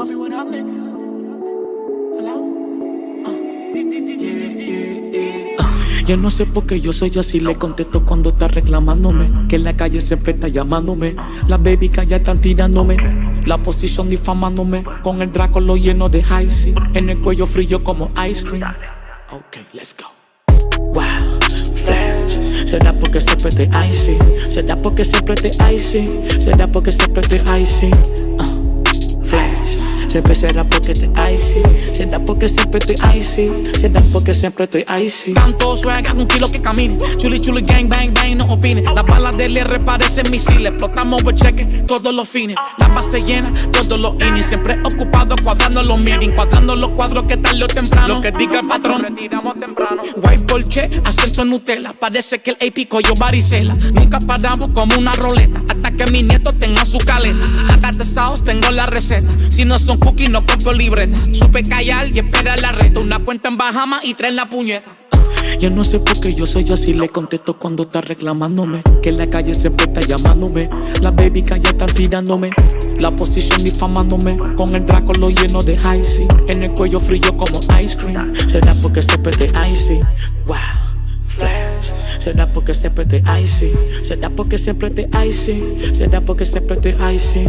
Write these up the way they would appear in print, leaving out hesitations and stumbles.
Puffy, what up, nigga? Hello? Yo no sé por qué yo soy así, le contesto cuando está reclamándome. Que en la calle siempre está llamándome. Las baby que allá están tirándome. La posición difamándome. Con el Draco lo lleno de icy. En el cuello frío como ice cream. Ok, let's go. Wow, flash. Será porque siempre estoy icy. Será porque siempre estoy icy. Será porque siempre estoy icy. Flash. Siempre será porque estoy icy. Será porque siempre estoy icy. Será porque siempre estoy icy. Tanto swag, hago un kilo que camine. Chuli chuli gang bang bang, no opine. Las balas del R parecen misiles. Explotamos cheque todos los fines. La base llena, todos los innings. Siempre ocupado cuadrando los meetings. Cuadrando los cuadros que tarde o temprano. Lo que diga el patrón, retiramos temprano. White Bolche, acento en Nutella. Parece que el AP cogió varicela. Nunca paramos como una roleta. Hasta que mis nietos tengan su caleta. Hasta de sauce tengo la receta. Si no son cookies, no compro libreta. Supe callar y esperar la reta. Una cuenta en Bahamas y tres en la puñeta. Yo no sé por qué yo soy así, le contesto cuando está reclamándome. Que en la calle siempre está llamándome. Las baby que allá están tirándome. La posición difamándome. Con el Draco lo lleno de icy. En el cuello frío como ice cream. Será porque siempre estoy icy. Wow, flash. Será porque siempre estoy icy. Será porque siempre estoy icy. Será porque siempre estoy icy.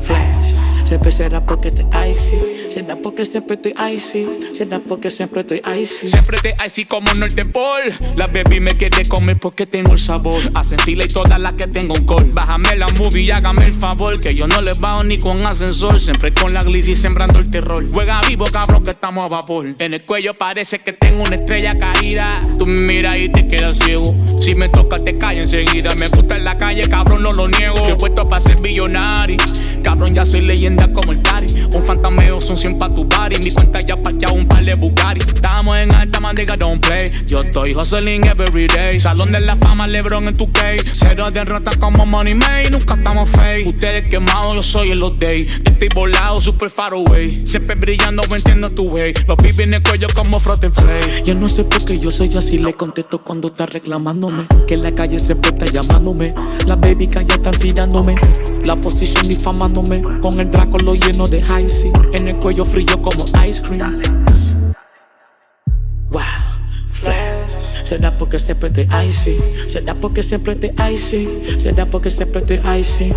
Flash. Siempre será porque estoy icy. Será porque siempre estoy icy. Será porque siempre estoy icy. Siempre estoy icy como Norte Pol. La baby me quiere comer porque tengo el sabor. Hacen fila y todas las que tengo un call. Bájame la movie y hágame el favor. Que yo no les bajo ni con ascensor. Siempre con la glizzy sembrando el terror. Juega vivo cabrón que estamos a vapor. En el cuello parece que tengo una estrella caída. Tú me miras y te quedas ciego. Si me toca te callo enseguida. Me gusta en la calle cabrón, no lo niego. Estoy puesto para ser billonario. Cabrón ya soy leyenda como el Dari. Un fantameo son 100 pa' tu body. Mi cuenta ya parqueado un par de Bugatti. Estamos en alta mandiga, don't play. Yo estoy hustling every day. Salón de la fama, LeBron en tu cave. Cero derrotas como Money May. Nunca estamos fake. Ustedes quemados, yo soy en los days. Estoy volado, super far away. Siempre brillando, entiendo tu way. Los pibes en el cuello como froten flay. Yo no sé por qué yo soy así, le contesto cuando está reclamándome. Que en la calle siempre está llamándome. Las baby que allá están tirándome. La posición difamándome. Con el Draco lo lleno de icy. En el cuello frío como ice cream. Wow, flash. Será porque siempre estoy icy. Será porque siempre estoy icy. Será porque siempre estoy icy.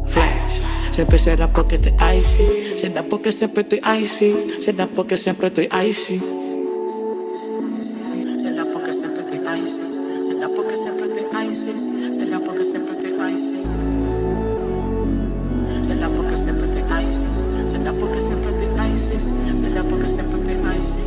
Flash. Siempre será porque estoy icy. Será porque siempre estoy icy. Será porque siempre estoy icy. Será porque siempre estoy icy. Será porque siempre estoy icy. Será porque siempre estoy icy. Será porque siempre estoy icy. Será porque siempre estoy icy. Será porque siempre estoy icy. Será porque siempre estoy icy.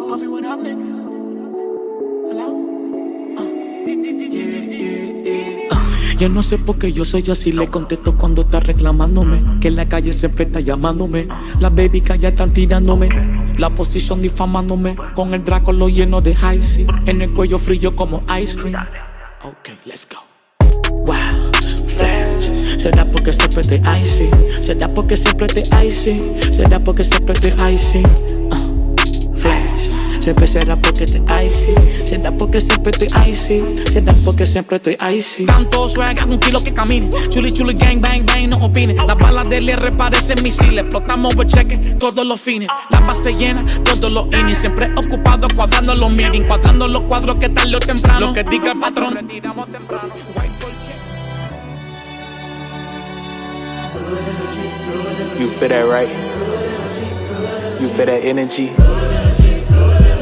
Puffy, what up, nigga? Hello? Yo no sé por qué yo soy así, le contesto cuando está reclamándome. Que en la calle siempre está llamándome. Las baby que allá están tirándome. La posición difamándome. Con el Draco lo lleno de icy. En el cuello frío como ice cream. Ok, let's go. Wow, flash. Será porque siempre estoy icy. Será porque siempre estoy icy. Será porque siempre estoy icy. Flash. Siempre será porque estoy icy. Será porque siempre estoy icy. Será porque siempre estoy icy. Tanto swag, hago un kilo que camine. Chuli chuli gang bang bang, no opine. Las balas del R parecen misiles. Explotamos cheque todos los fines. La base llena, todos los innings. Siempre ocupado cuadrando los meetings. Cuadrando los cuadros que tarde o temprano. Lo que diga el patrón, retiramos temprano. White Bolche. You feel that, right? You feel that energy?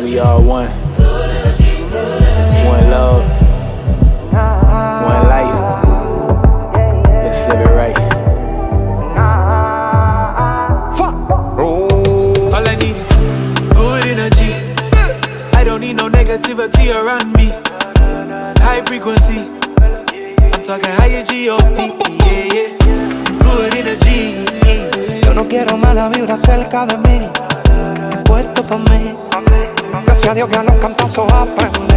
We are one. One love. One life. Let's live it right. Fuck. Oh. All I need is good energy. I don't need no negativity around me. High frequency. I'm talking higher G-O-D. Yeah, yeah. Good energy. Yo no quiero mala vibra cerca de mí, puesto pa' mí. Gracias a Dios que a los cantazos aprendí.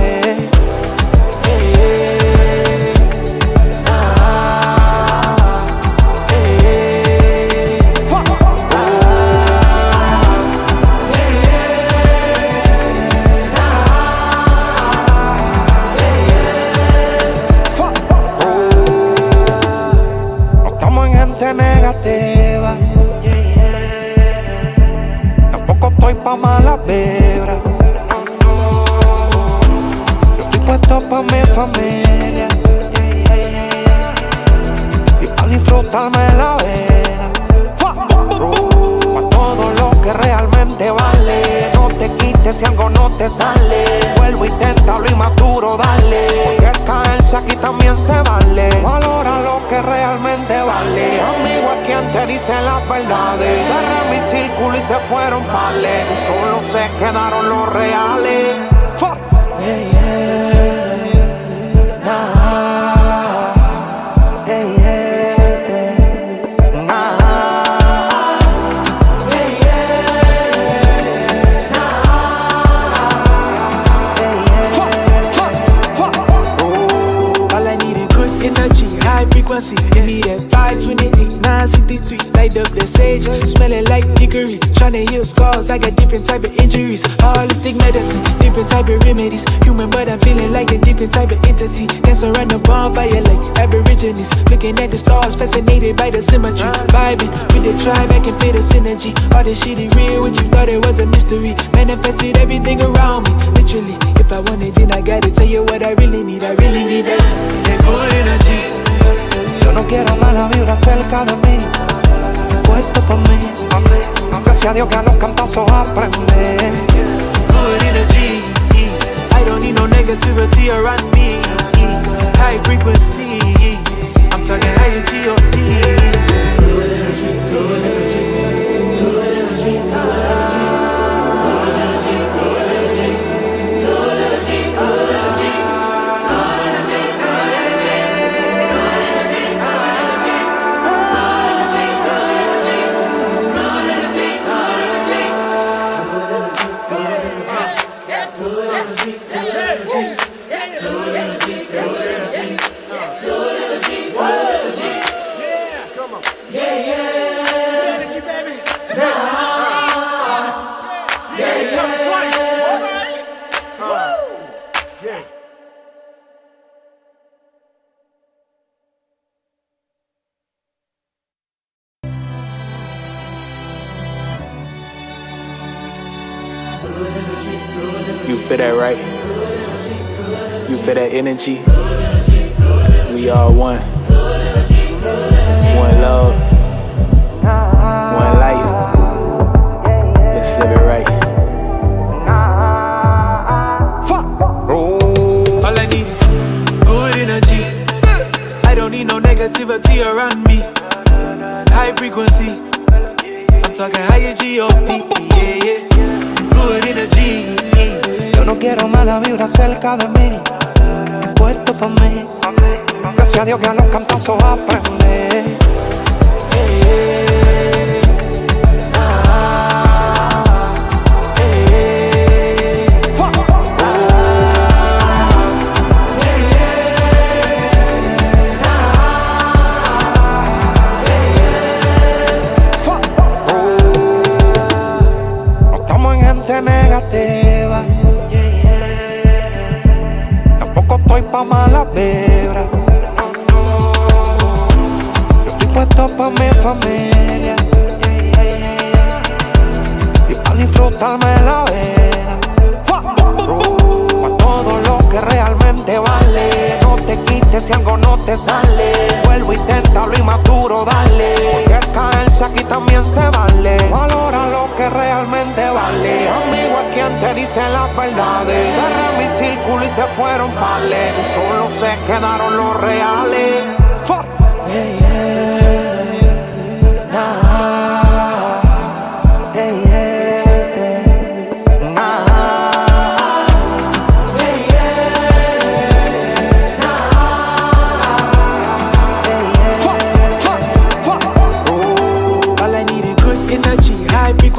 No estamos en gente negativa, tampoco estoy pa' mala vibra. Yo estoy puesto pa' mi familia y pa' disfrutarme la vida. Pa' todo lo que realmente vale. No te quites si algo no te sale. Vuelvo, inténtalo y más duro, dale. Porque caerse aquí también se vale. Valora lo que realmente vale. Amigo es quien te dice las verdades. Cerré mi círculo y se fueron pales. Y solo se quedaron los reales. Fuck. Yeah, yeah. Nah. Yeah, yeah. Nah. High frequency, give me that 528, 963. Light up the sage, smelling like hickory. Tryna heal scars, I got different type of injuries. Holistic medicine, different type of remedies. Human, but I'm feeling like a different type of entity. Dance around the bonfire like aborigines. Looking at the stars, fascinated by the symmetry. Vibing with the tribe, I can feel the synergy. All this shit is real, what you thought it was a mystery. Manifested everything around me, literally. If I want it, then I gotta tell you what I really need. I really need that good energy. Yo no quiero mala vibra cerca de mí, puesto pa' mí. Gracias a Dios que a los cantazos aprendí. Good energy, I don't need no negativity around me. High frequency, I'm talking high G.O.D. Good energy, good energy, good energy, good energy. You feel that, right? You feel that energy? We are one. One love. One life. Let's live it right. All I need is good energy. I don't need no negativity around me. High frequency, I'm talking higher G.O.D. Yeah, yeah. Good energy. Yo no quiero mala vibra cerca de mí, puesto pa' mí. Gracias a Dios que a los cantazos aprendí. No estamos en gente negativa, tampoco estoy pa' mala vibra. Yo estoy puesto pa' mi familia y pa' disfrutarme la vida. Pa' todo lo que realmente vale. No te quites si algo no te sale. Vuelvo, inténtalo y más duro, dale. Porque caerse aquí también se vale. Valora lo que realmente vale. Amigo es quien te dice las verdades. Cerré mi círculo y se fueron pales. Y solo se quedaron los reales. Fuck. Yeah, yeah. Nah. Yeah, yeah. Nah.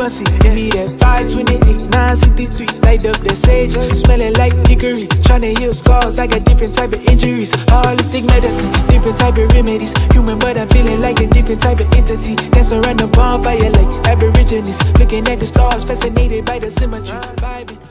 mercy. Give me that 528, 963. Light up the sage, smelling like hickory. Tryna heal scars, I got different type of injuries. Holistic medicine, different type of remedies. Human, but I'm feeling like a different type of entity. Dancing around the bonfire like aborigines. Looking at the stars, fascinated by the symmetry. Vibing.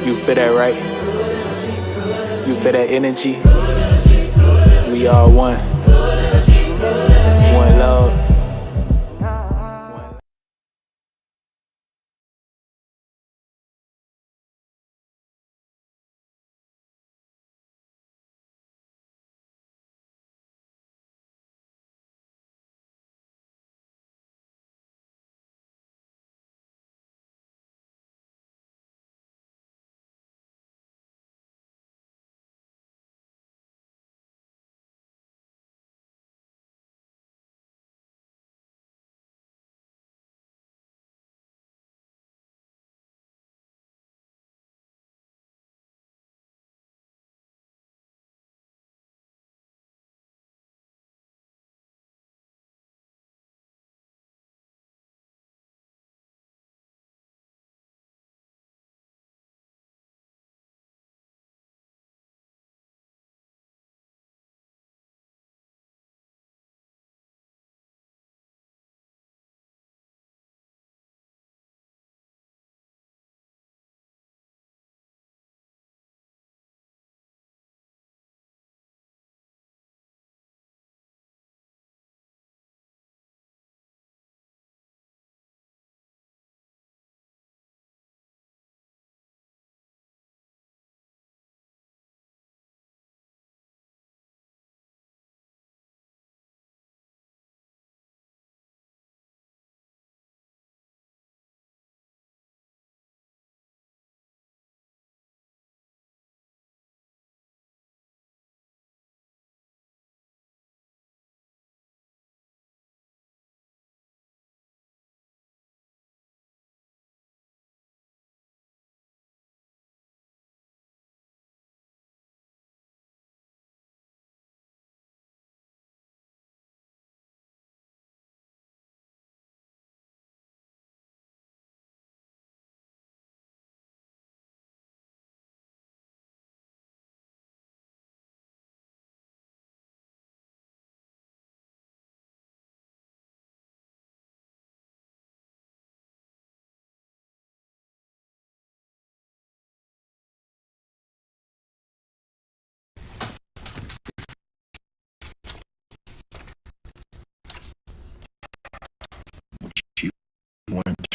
You feel that, right? You feel that energy? We are one. One love.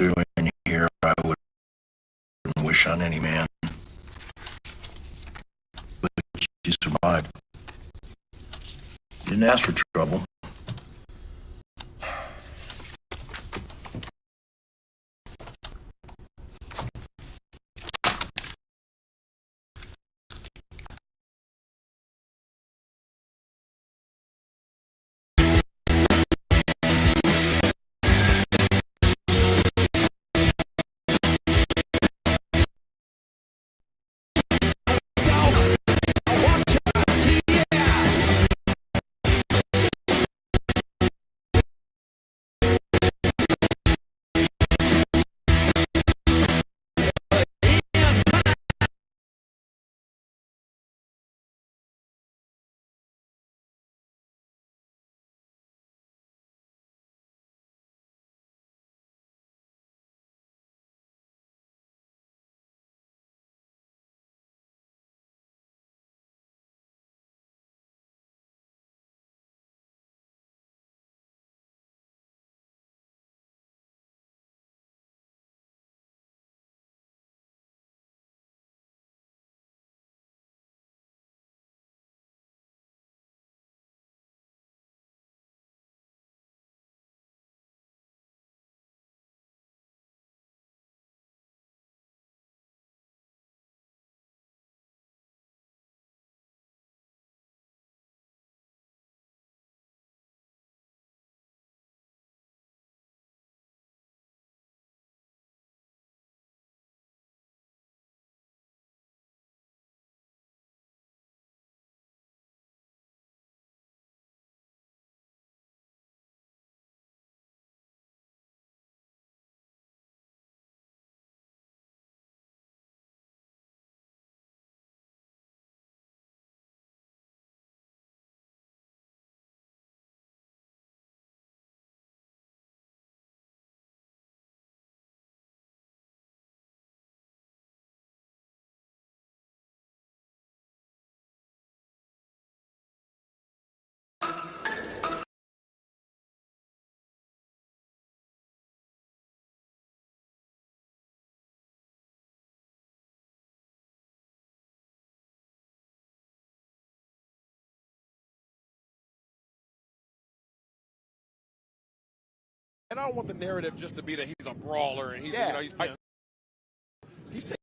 doing here, I wouldn't wish on any man. But you survived. You didn't ask for trouble. And I don't want the narrative just to be that he's a brawler and he's, you know, he's taking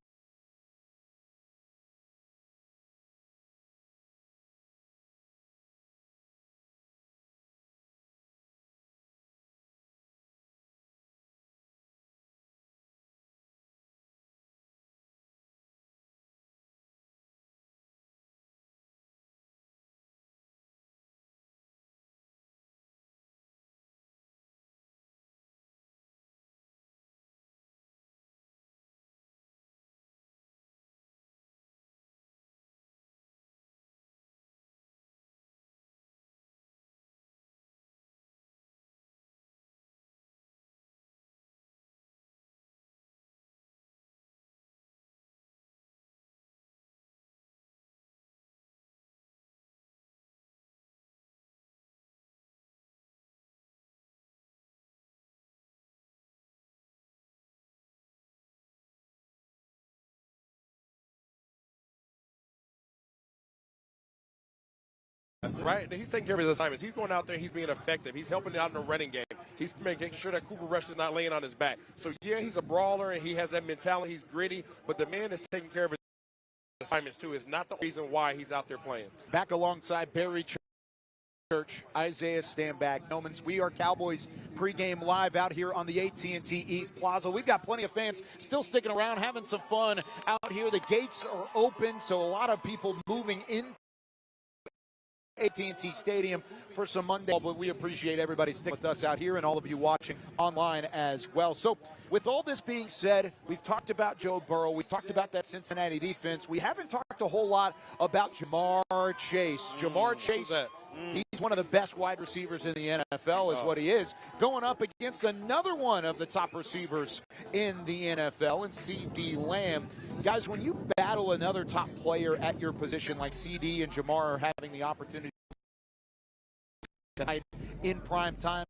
right. He's taking care of his assignments. He's going out there. He's being effective. He's helping out in the running game. He's making sure that Cooper Rush is not laying on his back. So, yeah, he's a brawler, and he has that mentality. He's gritty, but the man is taking care of his assignments, too. It's not the reason why he's out there playing. Back alongside Barry Church, Isaiah Stanback, Nomans. We are Cowboys pregame live out here on the AT&T East Plaza. We've got plenty of fans still sticking around, having some fun out here. The gates are open, so a lot of people moving in AT&T Stadium for some Monday, but we appreciate everybody sticking with us out here and all of you watching online as well. So with all this being said, we've talked about Joe Burrow. We've talked about that Cincinnati defense. We haven't talked a whole lot about Ja'Marr Chase. Ja'Marr Chase, he's one of the best wide receivers in the NFL is what he is, going up against another one of the top receivers in the NFL, and C.D. Lamb. Guys, when you battle another top player at your position like C.D. and Ja'Marr are having the opportunity tonight in prime time,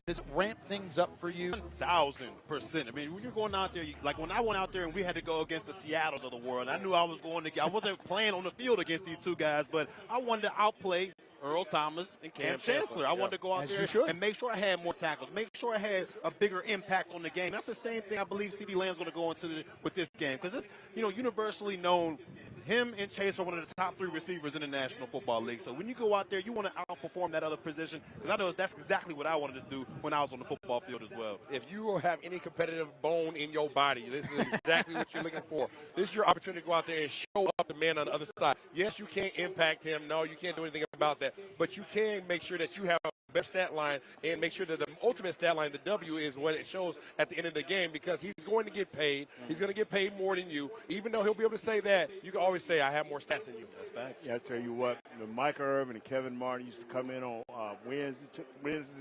Does it ramp things up for you? 1,000%. I mean, when you're going out there, like when I went out there and we had to go against the Seattles of the world, I knew I wasn't playing on the field against these two guys, but I wanted to outplay Earl Thomas and Cam Chancellor. I wanted to go out there and make sure I had more tackles, make sure I had a bigger impact on the game. That's the same thing I believe CeeDee Lamb's going to go into with this game, because it's, universally known. Him and Chase are one of the top 3 receivers in the National Football League. So when you go out there, you want to outperform that other position, because I know that's exactly what I wanted to do when I was on the football field as well. If you have any competitive bone in your body, this is exactly what you're looking for. This is your opportunity to go out there and show up the man on the other side. Yes, you can't impact him. No, you can't do anything about that. But you can make sure that you have a better stat line and make sure that the ultimate stat line, the W, is what it shows at the end of the game, because he's going to get paid. He's going to get paid more than you. Even though he'll be able to say that, you can always say, I have more stats than you. That's facts. Yeah, I tell you what, Micah Irvin and Kevin Martin used to come in on Wednesdays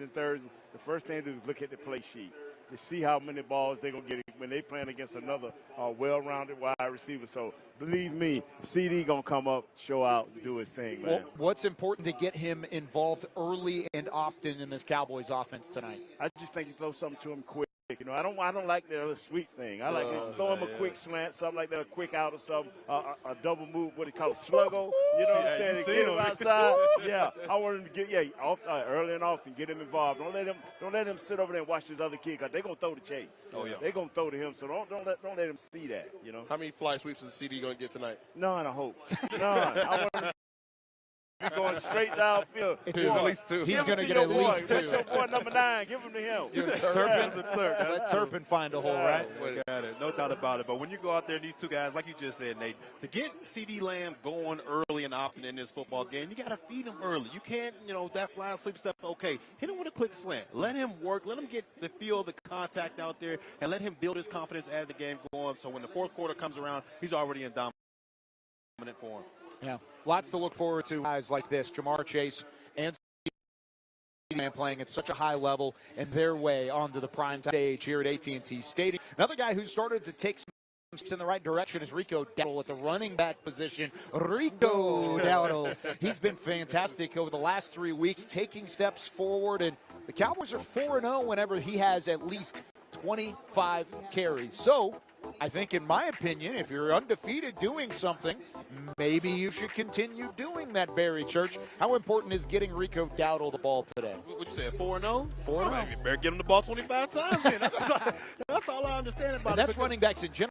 and Thursdays. The first thing to do is look at the play sheet to see how many balls they're going to get when they playing against another well-rounded wide receiver. So believe me, CD going to come up, show out, do his thing, man. Well, what's important to get him involved early and often in this Cowboys offense tonight? I just think you throw something to him quick. I don't like the other sweep thing. I like to throw him a quick slant, something like that, a quick out or something, a double move, what he call it, sluggo. You know what I'm saying? Get him outside. Yeah, I want him to get early and often, get him involved. Don't let him sit over there and watch this other kid, because they're gonna throw the chase. Oh yeah, they're gonna throw to him. So don't let him see that. How many fly sweeps is CD going to get tonight? None, I hope. None. I want him going straight downfield. At least 2. He's going to get at least 2. That's your boy number 9. Give him to him. Let Turpin find a hole, right? Got it. No doubt about it. But when you go out there, these two guys, like you just said, Nate, to get CeeDee Lamb going early and often in this football game, you got to feed him early. You can't, that fly sweep stuff, okay. Hit him with a quick slant. Let him work. Let him get the feel of the contact out there, and let him build his confidence as the game goes on. So when the fourth quarter comes around, he's already in dominant form. Yeah, lots to look forward to. Guys like this, Jamar Chase and man playing at such a high level and their way onto the prime stage here at AT&T Stadium. Another guy who started to take some steps in the right direction is Rico Dowdle at the running back position. Rico Dowdle, he's been fantastic over the last 3 weeks, taking steps forward, and the Cowboys are 4-0 whenever he has at least 25 carries. So I think, in my opinion, if you're undefeated doing something, maybe you should continue doing that, Barry Church. How important is getting Rico Dowdle the ball today? What'd you say, 4-0? 4-0. You better give him the ball 25 times. That's all I understand about it. That's running backs in general.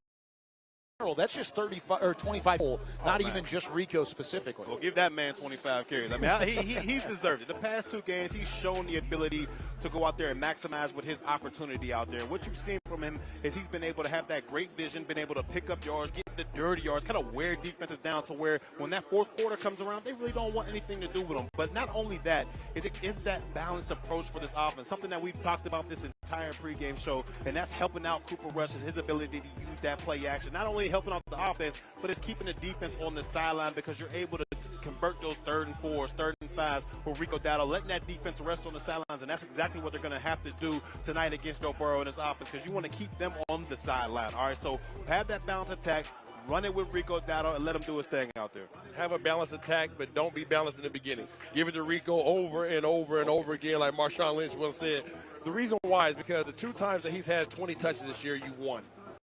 That's just 35 or 25, not even just Rico specifically. Well, give that man 25 carries. I mean, he's deserved it. The past 2 games, he's shown the ability to go out there and maximize with his opportunity out there. What you've seen from him is he's been able to have that great vision, been able to pick up yards, get the dirty yards, kind of wear defenses down to where when that fourth quarter comes around, they really don't want anything to do with him. But not only that, is that balanced approach for this offense, something that we've talked about this entire pregame show, and that's helping out Cooper Rush and his ability to use that play action. Not only helping out the offense, but it's keeping the defense on the sideline, because you're able to convert those 3rd and 4s, 3rd and 5s for Rico Dowdle, letting that defense rest on the sidelines, and that's exactly what they're going to have to do tonight against Joe Burrow in this offense, because you want to keep them on the sideline. All right, so have that balanced attack, run it with Rico Dowdle, and let him do his thing out there. Have a balanced attack, but don't be balanced in the beginning. Give it to Rico over and over and over again, like Marshawn Lynch once said. The reason why is because the 2 times that he's had 20 touches this year, you won.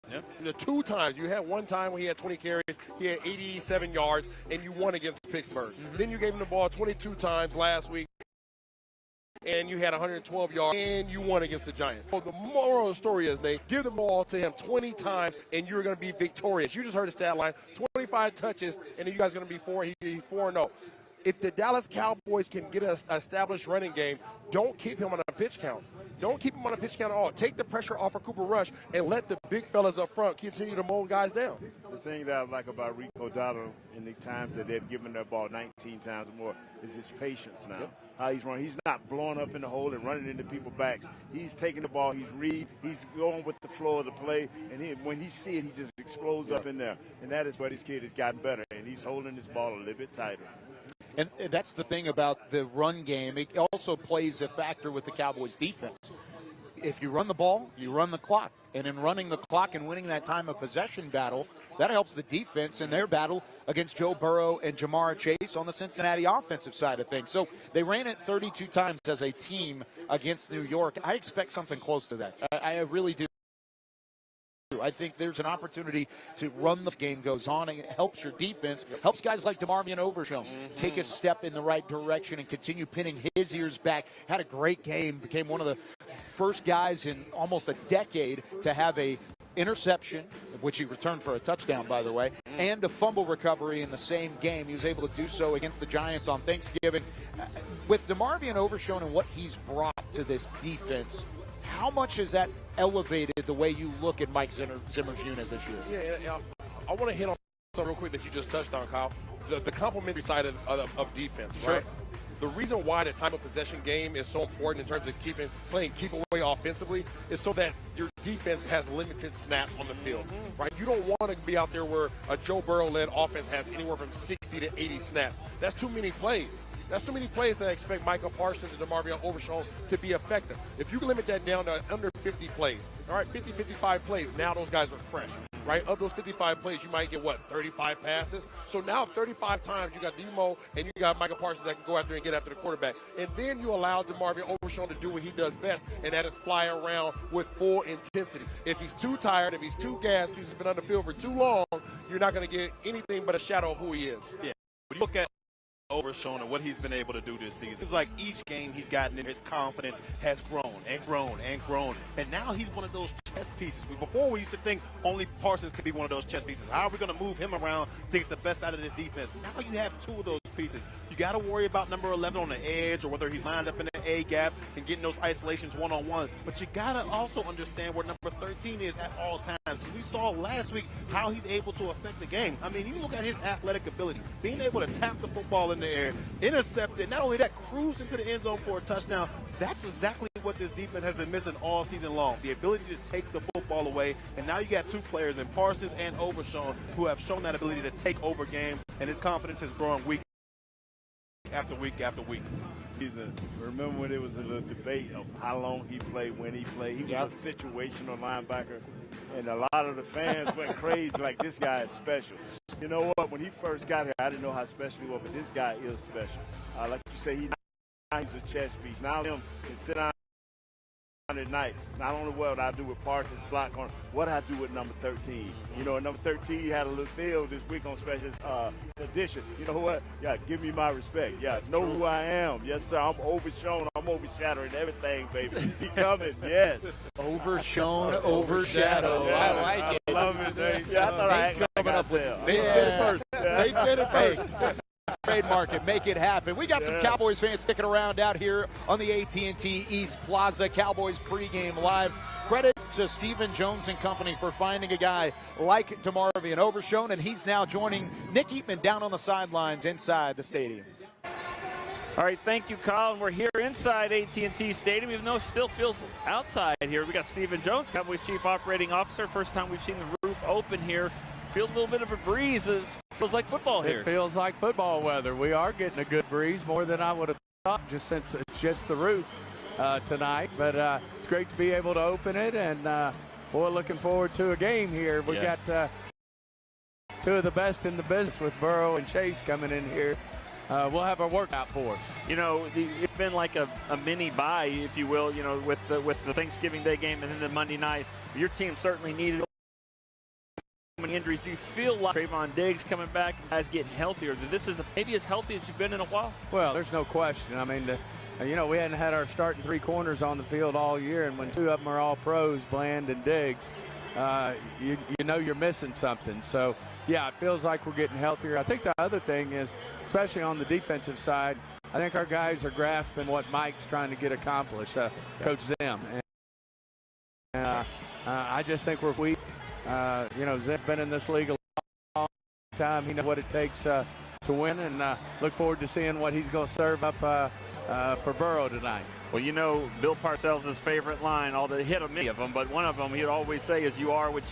Yeah. The 2 times. You had one time when he had 20 carries, he had 87 yards, and you won against Pittsburgh. Then you gave him the ball 22 times last week, and you had 112 yards, and you won against the Giants. So the moral of the story is, Nate, give the ball to him 20 times, and you're going to be victorious. You just heard the stat line, 25 touches, and then you guys are going to be 4-0. If the Dallas Cowboys can get an established running game, don't keep him on a pitch count. Don't keep him on a pitch count at all. Take the pressure off of Cooper Rush and let the big fellas up front continue to mow guys down. The thing that I like about Rico Dowdle in the times that they've given that ball 19 times or more is his patience now. Yep. How he's running. He's not blowing up in the hole and running into people's backs. He's taking the ball. He's going with the flow of the play. And when he sees it, he just explodes up in there. And that is where this kid has gotten better. And he's holding his ball a little bit tighter. And that's the thing about the run game. It also plays a factor with the Cowboys' defense. If you run the ball, you run the clock. And in running the clock and winning that time of possession battle, that helps the defense in their battle against Joe Burrow and Jamar Chase on the Cincinnati offensive side of things. So they ran it 32 times as a team against New York. I expect something close to that. I really do. I think there's an opportunity to run the game goes on, and it helps your defense, helps guys like DeMarvion Overshown take a step in the right direction and continue pinning his ears back. Had a great game, became one of the first guys in almost a decade to have a interception, which he returned for a touchdown, by the way, and a fumble recovery in the same game. He was able to do so against the Giants on Thanksgiving. With DeMarvion Overshown and what he's brought to this defense, how much has that elevated the way you look at Mike Zimmer's unit this year? Yeah, I want to hit on something real quick that you just touched on, Kyle. The complementary side of defense, Sure. right? The reason why the time of possession game is so important in terms of playing keep away offensively is so that your defense has limited snaps on the field, right? You don't want to be out there where a Joe Burrow-led offense has anywhere from 60 to 80 snaps. That's too many plays. That's too many plays that I expect Micah Parsons and DeMarvion Overshown to be effective. If you limit that down to under 50 plays, all right, 50, 55 plays, now those guys are fresh, right? Of those 55 plays, you might get, 35 passes? So now 35 times you got Demo and you got Micah Parsons that can go out there and get after the quarterback. And then you allow DeMarvion Overshown to do what he does best, and that is fly around with full intensity. If he's too tired, if he's too gassed, he's been on the field for too long, you're not going to get anything but a shadow of who he is. Yeah. When you look at Overshown and what he's been able to do this season, it's like each game he's gotten in, his confidence has grown and grown and grown, and now he's one of those chess pieces. Before we used to think only Parsons could be one of those chess pieces. How are we going to move him around to get the best out of this defense? Now you have two of those pieces. You got to worry about number 11 on the edge, or whether he's lined up in the A gap and getting those isolations one-on-one, but you got to also understand where number 13 is at all times, because we saw last week how he's able to affect the game. I mean, you look at his athletic ability, being able to tap the football in the air, intercept it, not only that, cruise into the end zone for a touchdown. That's exactly what this defense has been missing all season long, the ability to take the football away. And now you got two players in Parsons and Overshown who have shown that ability to take over games, and his confidence is growing week after week after week. Remember when there was a little debate of how long he played, when he played? He was a situational linebacker, and a lot of the fans went crazy like, this guy is special. You know what? When he first got here, I didn't know how special he was, but this guy is special. Like you say, he's a chess piece. Now him can sit down at night. Not only what I do with Parsons, slot corner, what I do with number 13. You know, number 13 had a little deal this week on special edition. You know what? Yeah, give me my respect. Yeah, know who I am. Yes, sir. I'm Overshown. I'm overshadowing everything, baby. He coming. Yes. Overshown, overshadowed. Yeah. I like it. I love it, Dave. Yeah, I thought I had coming up with it. They said it first. They said it first. Trademark it, make it happen. We got some Cowboys fans sticking around out here on the AT&T East Plaza. Cowboys pregame live. Credit to Stephen Jones and company for finding a guy like DeMarvion Overshown, and he's now joining Nick Eatman down on the sidelines inside the stadium. All right, thank you, Colin. We're here inside AT&T Stadium, even though it still feels outside here. We got Stephen Jones, Cowboys Chief Operating Officer. First time we've seen the roof open here. Feel a little bit of a breeze. It feels like football here. It feels like football weather. We are getting a good breeze, more than I would have thought, just since it's just the roof tonight. But it's great to be able to open it, and we're looking forward to a game here. We've got two of the best in the business with Burrow and Chase coming in here. We'll have our workout for us. You know, it's been like a mini bye, if you will, you know, with the Thanksgiving Day game and then the Monday night. Your team certainly needed many injuries. Do you feel like Trayvon Diggs coming back and guys getting healthier? This is maybe as healthy as you've been in a while? Well, there's no question. I mean, you know, we hadn't had our starting three corners on the field all year, and when two of them are all pros, Bland and Diggs, you know you're missing something. So, yeah, it feels like we're getting healthier. I think the other thing is, especially on the defensive side, I think our guys are grasping what Mike's trying to get accomplished, Coach Zim. And I just think we're weak. You know, Zim's been in this league a long time. He knows what it takes to win, and look forward to seeing what he's going to serve up for Burrow tonight. Well, you know, Bill Parcells' favorite line, hit many of them, but one of them he'd always say is, you are what